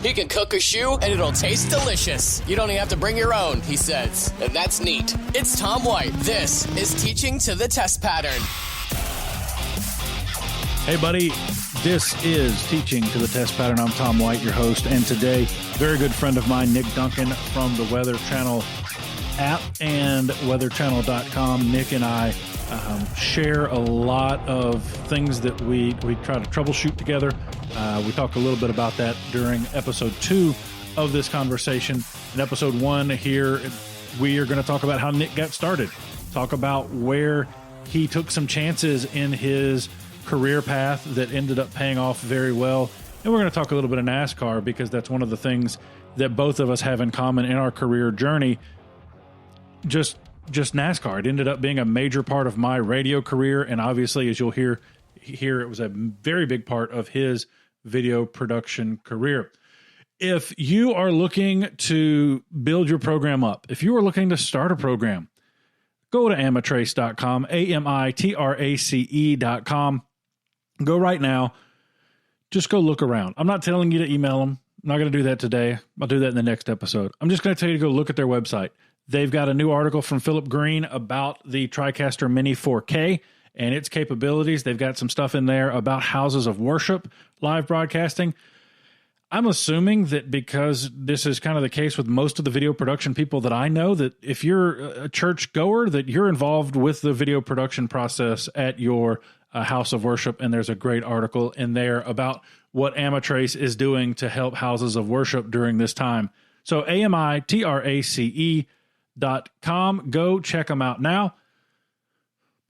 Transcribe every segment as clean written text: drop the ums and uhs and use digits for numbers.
He can cook a shoe and it'll taste delicious. You don't even have to bring your own, he says. And that's neat. It's Tom White. This is Teaching to the Test Pattern. Hey, buddy. This is Teaching to the Test Pattern. I'm Tom White, your host. And today, very good friend of mine, Nick Duncan from the Weather Channel app and weatherchannel.com. Nick and I share a lot of things that we try to troubleshoot together. We talked a little bit about that during episode 2 of this conversation. In episode 1 here, we are going to talk about how Nick got started, talk about where he took some chances in his career path that ended up paying off very well. And we're going to talk a little bit of NASCAR because that's one of the things that both of us have in common in our career journey. Just NASCAR. It ended up being a major part of my radio career. And obviously, as you'll hear, it was a very big part of his video production career. If you are looking to build your program up, if you are looking to start a program, go to Amitrace.com, Amitrace.com. Go right now. Just go look around. I'm not telling you to email them. I'm not going to do that today. I'll do that in the next episode. I'm just going to tell you to go look at their website. They've got a new article from Philip Green about the TriCaster Mini 4K and its capabilities. They've got some stuff in there about houses of worship, live broadcasting. I'm assuming that because this is kind of the case with most of the video production people that I know, that if you're a church goer, that you're involved with the video production process at your house of worship. And there's a great article in there about what Amitrace is doing to help houses of worship during this time. So Amitrace.com. Go check them out now.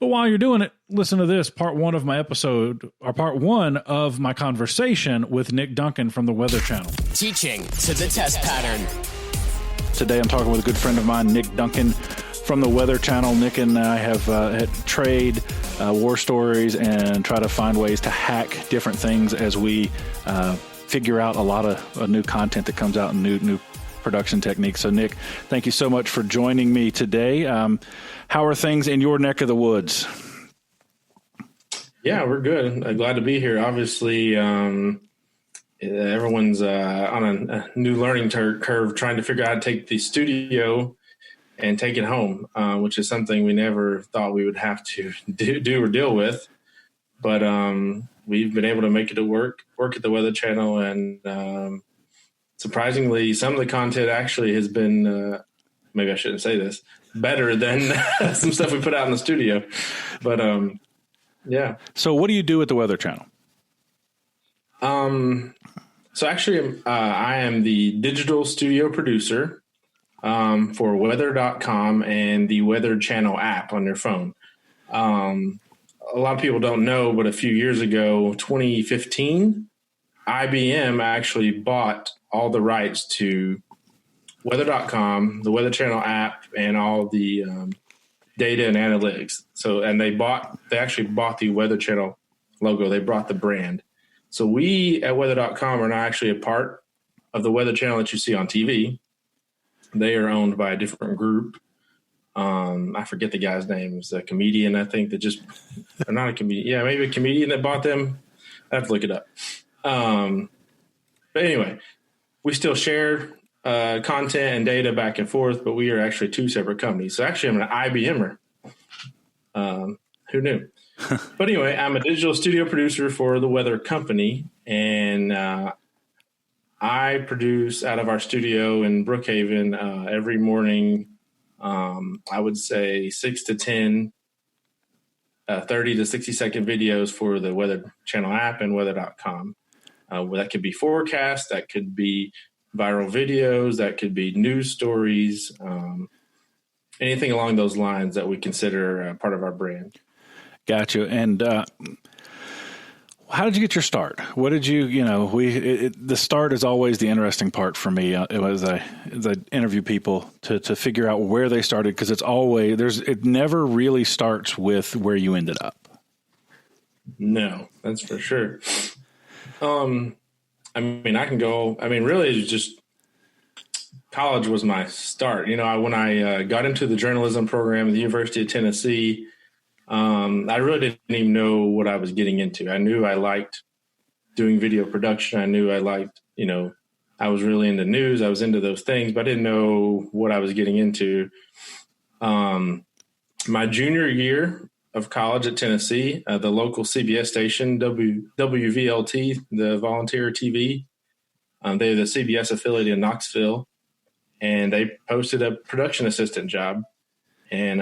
But while you're doing it, listen to this, part 1 of my episode, or part 1 of my conversation with Nick Duncan from the Weather Channel. Teaching to the Test Pattern. Today I'm talking with a good friend of mine, Nick Duncan from the Weather Channel. Nick and I have trade war stories and try to find ways to hack different things as we figure out a lot of new content that comes out and new production techniques. So, Nick, thank you so much for joining me today. How are things in your neck of the woods? Yeah, we're good. Glad to be here. Obviously, everyone's on a new learning curve trying to figure out how to take the studio and take it home, which is something we never thought we would have to do or deal with. But we've been able to make it to work at the Weather Channel, and surprisingly, some of the content actually has been, maybe I shouldn't say this, better than some stuff we put out in the studio. But, yeah. So what do you do at the Weather Channel? So actually, I am the digital studio producer for weather.com and the Weather Channel app on your phone. A lot of people don't know, but a few years ago, 2015, IBM actually bought all the rights to weather.com, the Weather Channel app, and all the data and analytics. So, and they actually bought the Weather Channel logo. They brought the brand. So we at weather.com are not actually a part of the Weather Channel that you see on TV. They are owned by a different group. I forget the guy's name. It's a comedian, I think, that just, or not a comedian. Yeah, maybe a comedian that bought them. I have to look it up. But anyway, we still share content and data back and forth, but we are actually 2 separate companies. So actually, I'm an IBMer. Who knew? But anyway, I'm a digital studio producer for the Weather Company, and I produce out of our studio in Brookhaven every morning. I would say 6 to 10, 30 to 60-second videos for the Weather Channel app and weather.com. That could be forecast, that could be viral videos, that could be news stories, anything along those lines that we consider part of our brand. Gotcha. And how did you get your start? What did the start is always the interesting part for me. As I interview people to figure out where they started, because it never really starts with where you ended up. No, that's for sure. Really it's just college was my start. When I got into the journalism program at the University of Tennessee, I really didn't even know what I was getting into. I knew I liked doing video production. I knew I liked, I was really into news. I was into those things, but I didn't know what I was getting into. My junior year of college at Tennessee, the local CBS station, WVLT, the volunteer TV, they're the CBS affiliate in Knoxville, and they posted a production assistant job. And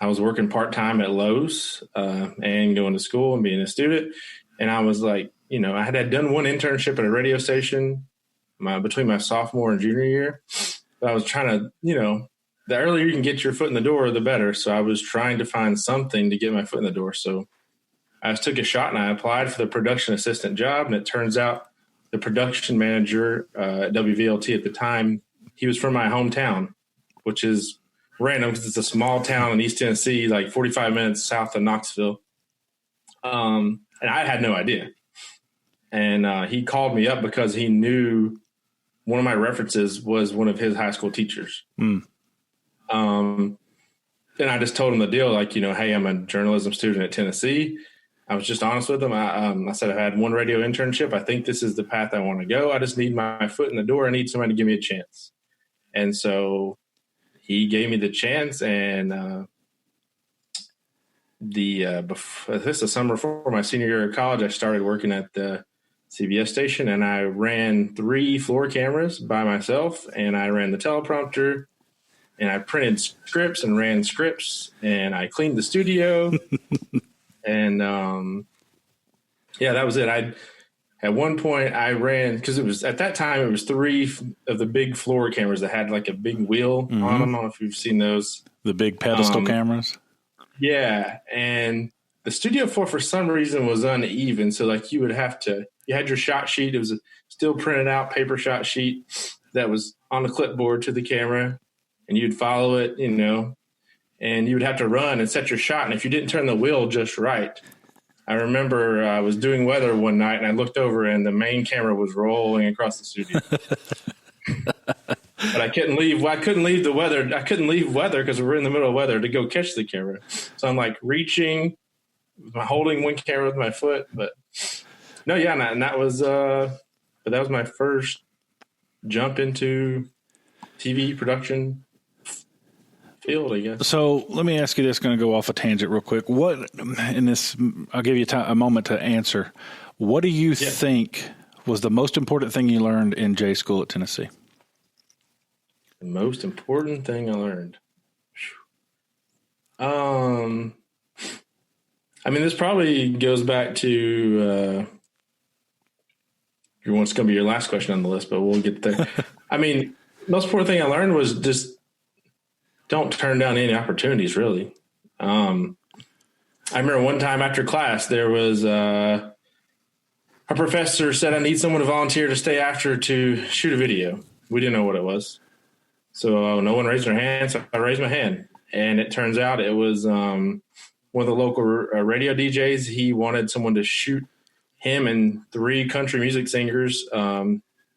I was working part-time at Lowe's and going to school and being a student. And I was like, I had done one internship at a radio station between my sophomore and junior year. But I was trying to, the earlier you can get your foot in the door, the better. So I was trying to find something to get my foot in the door. So I just took a shot and I applied for the production assistant job. And it turns out the production manager at WVLT at the time, he was from my hometown, which is random because it's a small town in East Tennessee, like 45 minutes south of Knoxville. And I had no idea. And he called me up because he knew one of my references was one of his high school teachers. And I just told him the deal, like, hey, I'm a journalism student at Tennessee. I was just honest with him. I said, I had one radio internship. I think this is the path I want to go. I just need my foot in the door. I need somebody to give me a chance. And so he gave me the chance. And this is summer before my senior year of college, I started working at the CBS station, and I ran 3 floor cameras by myself, and I ran the teleprompter, and I printed scripts and ran scripts, and I cleaned the studio. And that was it. At one point I ran, because it was at that time it was 3 of the big floor cameras that had like a big wheel on them. I don't know if you've seen those. The big pedestal cameras. Yeah, and the studio floor for some reason was uneven, so like you had your shot sheet. It was a still printed out paper shot sheet that was on the clipboard to the camera, and you'd follow it, and you would have to run and set your shot. And if you didn't turn the wheel just right, I remember I was doing weather one night, and I looked over, and the main camera was rolling across the studio. But I couldn't leave. Well, I couldn't leave the weather. I couldn't leave weather because we were in the middle of weather to go catch the camera. So I'm like reaching, holding one camera with my foot. But no, yeah, and that was my first jump into TV production field, I guess. So let me ask you this, going to go off a tangent real quick. I'll give you a moment to answer. What do you think was the most important thing you learned in J school at Tennessee? The most important thing I learned. This probably goes back to what's going to be your last question on the list, but we'll get there. Most important thing I learned was just don't turn down any opportunities, really. I remember one time after class, there was a professor said, I need someone to volunteer to stay after to shoot a video. We didn't know what it was. So no one raised their hand, so I raised my hand. And it turns out it was one of the local radio DJs. He wanted someone to shoot him and 3 country music singers.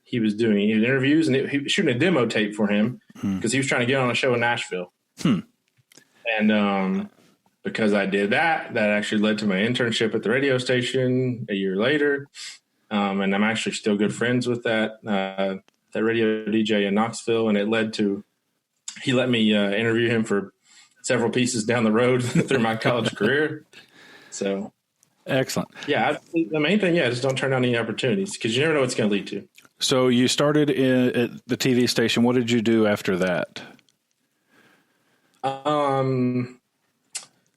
He was doing interviews, and he was shooting a demo tape for him because he was trying to get on a show in Nashville. And because I did that actually led to my internship at the radio station a year later. And I'm actually still good friends with that radio DJ in Knoxville. And it led to, he let me interview him for several pieces down the road through my college career. So excellent. Yeah. The main thing, just don't turn down any opportunities because you never know what it's going to lead to. So you started at the TV station. What did you do after that?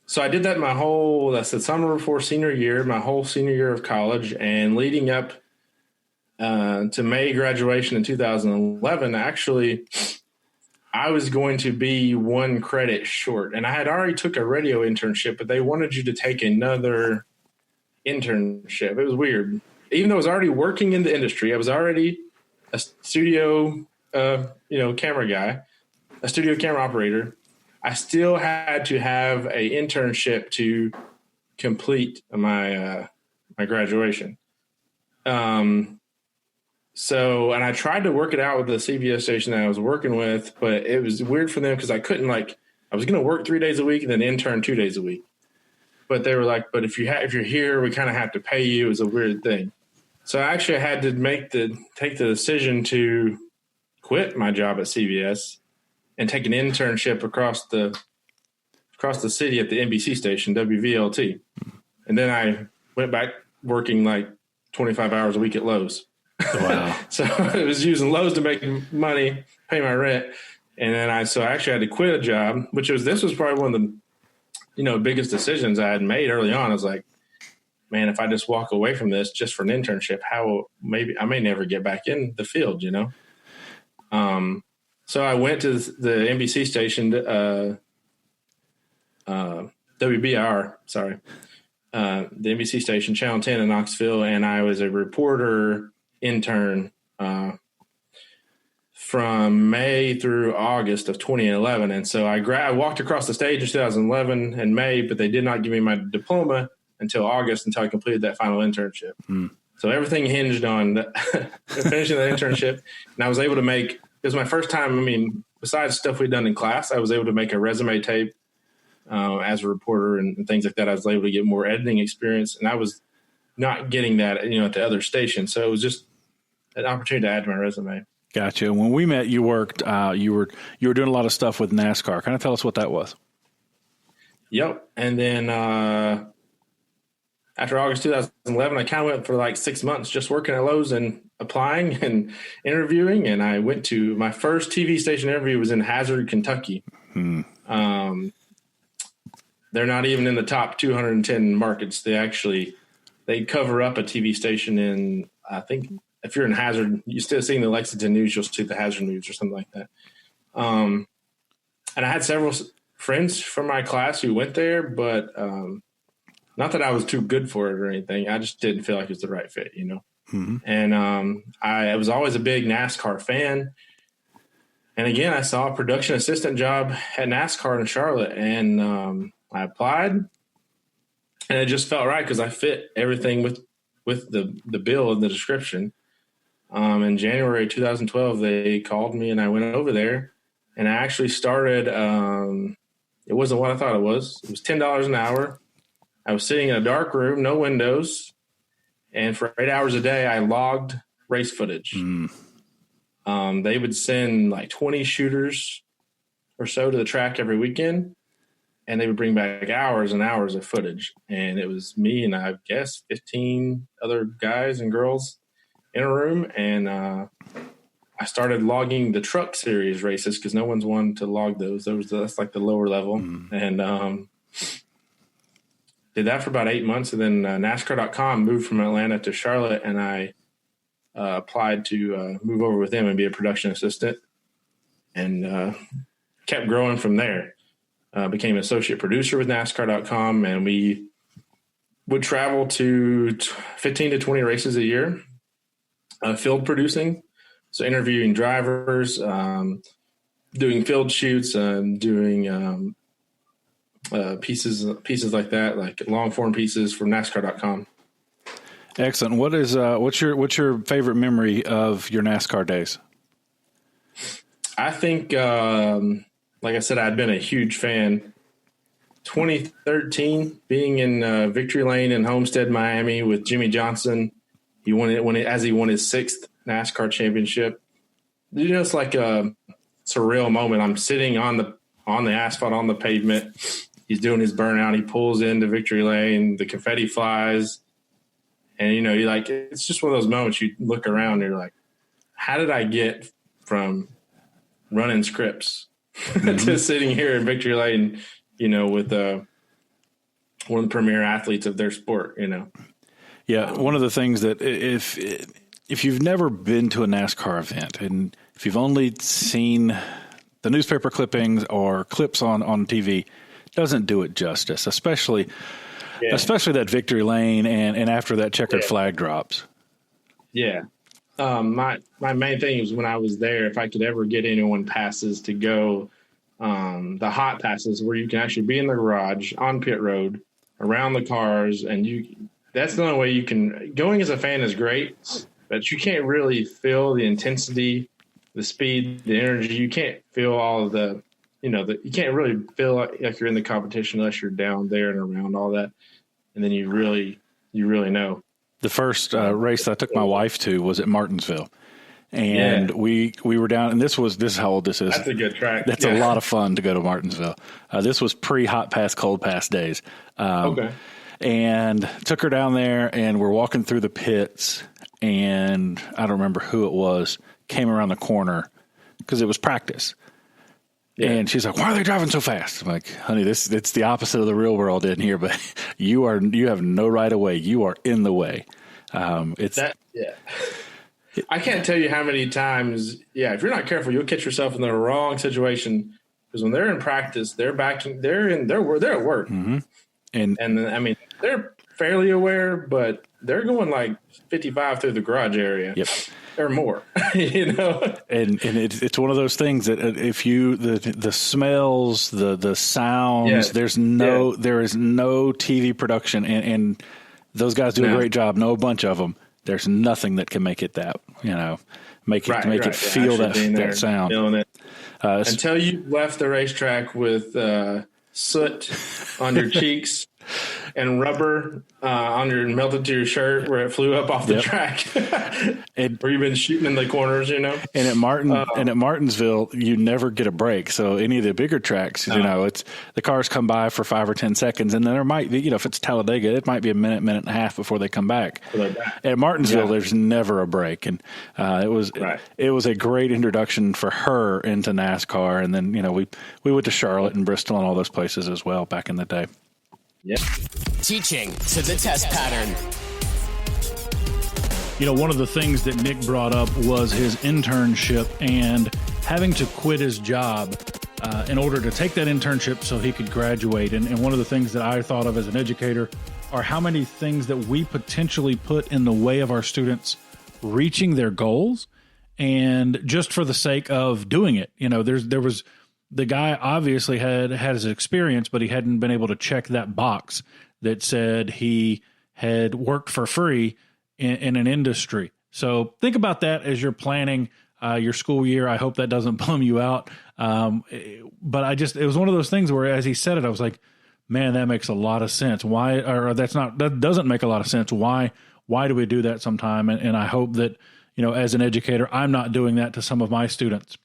So I did that that's the summer before senior year, my whole senior year of college, and leading up to May graduation in 2011, actually, I was going to be 1 credit short, and I had already took a radio internship, but they wanted you to take another internship. It was weird. Even though I was already working in the industry, I was already a studio, camera guy, a studio camera operator. I still had to have a internship to complete my graduation. So, and I tried to work it out with the CBS station that I was working with, but it was weird for them because I couldn't I was going to work 3 days a week and then intern 2 days a week. But they were like, but if you're here, we kind of have to pay you. It was a weird thing. So I actually had to take the decision to quit my job at CBS and take an internship across the city at the NBC station, WVLT. And then I went back working like 25 hours a week at Lowe's. Wow. So I was using Lowe's to make money, pay my rent. And then I actually had to quit a job, this was probably one of the, biggest decisions I had made early on. I was like, man, if I just walk away from this just for an internship, maybe I may never get back in the field, So I went to the NBC station, WBR, sorry. The NBC station, Channel 10 in Knoxville, and I was a reporter intern from May through August of 2011. And so I walked across the stage in 2011 in May, but they did not give me my diploma until August until I completed that final internship. So everything hinged on finishing the internship. And I was able to it was my first time, besides stuff we'd done in class, I was able to make a resume tape as a reporter and things like that. I was able to get more editing experience, and I was not getting that, at the other station. So it was just an opportunity to add to my resume. Gotcha. When we met, you worked, you were doing a lot of stuff with NASCAR. Kind of tell us what that was. Yep. And then after August 2011, I kind of went for like 6 months just working at Lowe's and applying and interviewing. And I went to my first TV station interview was in Hazard, Kentucky. They're not even in the top 210 markets. They cover up a TV station in, I think, if you're in Hazard, you still seeing the Lexington News, you'll see the Hazard News or something like that. And I had several friends from my class who went there, but not that I was too good for it or anything. I just didn't feel like it was the right fit, And I was always a big NASCAR fan. And again, I saw a production assistant job at NASCAR in Charlotte, and I applied, and it just felt right because I fit everything with the bill and the description. In January 2012, they called me, and I went over there, and I actually started. It wasn't what I thought it was. It was $10 an hour. I was sitting in a dark room, no windows, and for 8 hours a day, I logged race footage. They would send like 20 shooters or so to the track every weekend, and they would bring back hours and hours of footage. And it was me and I guess 15 other guys and girls in a room. And I started logging the truck series races because no one's wanted to log those. That's like the lower level. And did that for about 8 months. And then NASCAR.com moved from Atlanta to Charlotte, and I applied to move over with them and be a production assistant, and kept growing from there. Became an associate producer with NASCAR.com, and we would travel to 15 to 20 races a year, field producing, so interviewing drivers, doing field shoots, doing pieces like that, like long form pieces from NASCAR.com. Excellent. What's your favorite memory of your NASCAR days? I think, like I said, I'd been a huge fan. 2013, being in Victory Lane in Homestead, Miami, with Jimmy Johnson, he won his sixth NASCAR championship. It's like a surreal moment. I'm sitting on the asphalt on the pavement. He's doing his burnout. He pulls into Victory Lane. The confetti flies. And, you're like, it's just one of those moments you look around and you're like, how did I get from running scripts to sitting here in Victory Lane, with one of the premier athletes of their sport, Yeah. One of the things that if you've never been to a NASCAR event, and if you've only seen the newspaper clippings or clips on TV, doesn't do it justice, especially that Victory Lane and after that checkered flag drops. Yeah. My main thing was when I was there, if I could ever get anyone passes to go, the hot passes where you can actually be in the garage on pit road around the cars. And that's the only way you can. Going as a fan is great, but you can't really feel the intensity, the speed, the energy. You can't feel all of the, you can't really feel like you're in the competition unless you're down there and around all that. And then you really know. The first race that I took my wife to was at Martinsville. And we were down, and this is how old this is. That's a good track. That's a lot of fun to go to Martinsville. This was pre-hot pass, cold pass days. Okay. And took her down there, and we're walking through the pits, and I don't remember who it was, came around the corner because it was practice. Yeah. And she's like, "Why are they driving so fast?" I'm like, "Honey, it's the opposite of the real world in here, but you have no right of way. You are in the way." I can't tell you how many times, if you're not careful, you'll catch yourself in the wrong situation. Because when they're in practice, they're at work. Mm-hmm. And I mean, they're fairly aware, but they're going like 55 through the garage area. Yep. Or more, you know? And it's one of those things that if you, the smells, the sounds, there is no TV production, and those guys do a great job. Know a bunch of them. There's nothing that can make it that, make it feel that sound. It. Until you left the racetrack with soot on your cheeks and rubber melted to your shirt where it flew up off the track, or you've been shooting in the corners, And at Martinsville, you never get a break. So any of the bigger tracks, it's the cars come by for 5 or 10 seconds, and then there might be, if it's Talladega, it might be a minute and a half before they come back. At Martinsville, there's never a break, and it was a great introduction for her into NASCAR. And then we went to Charlotte and Bristol and all those places as well back in the day. Yeah. Teaching to the test pattern. One of the things that Nick brought up was his internship and having to quit his job in order to take that internship so he could graduate. And one of the things that I thought of as an educator are how many things that we potentially put in the way of our students reaching their goals, and just for the sake of doing it. There was the guy obviously had his experience, but he hadn't been able to check that box that said he had worked for free in an industry. So think about that as you're planning your school year. I hope that doesn't bum you out. But it was one of those things where, as he said it, I was like, man, that makes a lot of sense. That doesn't make a lot of sense. Why do we do that sometime? And I hope that, as an educator, I'm not doing that to some of my students.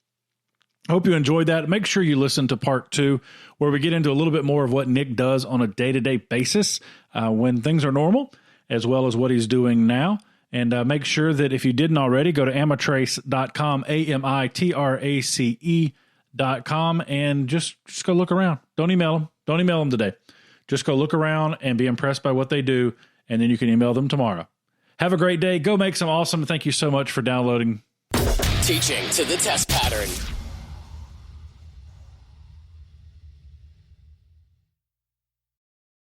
Hope you enjoyed that. Make sure you listen to part 2, where we get into a little bit more of what Nick does on a day-to-day basis when things are normal, as well as what he's doing now. And make sure that if you didn't already, go to amitrace.com, amitrace.com, and just go look around. Don't email them. Don't email them today. Just go look around and be impressed by what they do, and then you can email them tomorrow. Have a great day. Go make some awesome. Thank you so much for downloading. Teaching to the test pattern.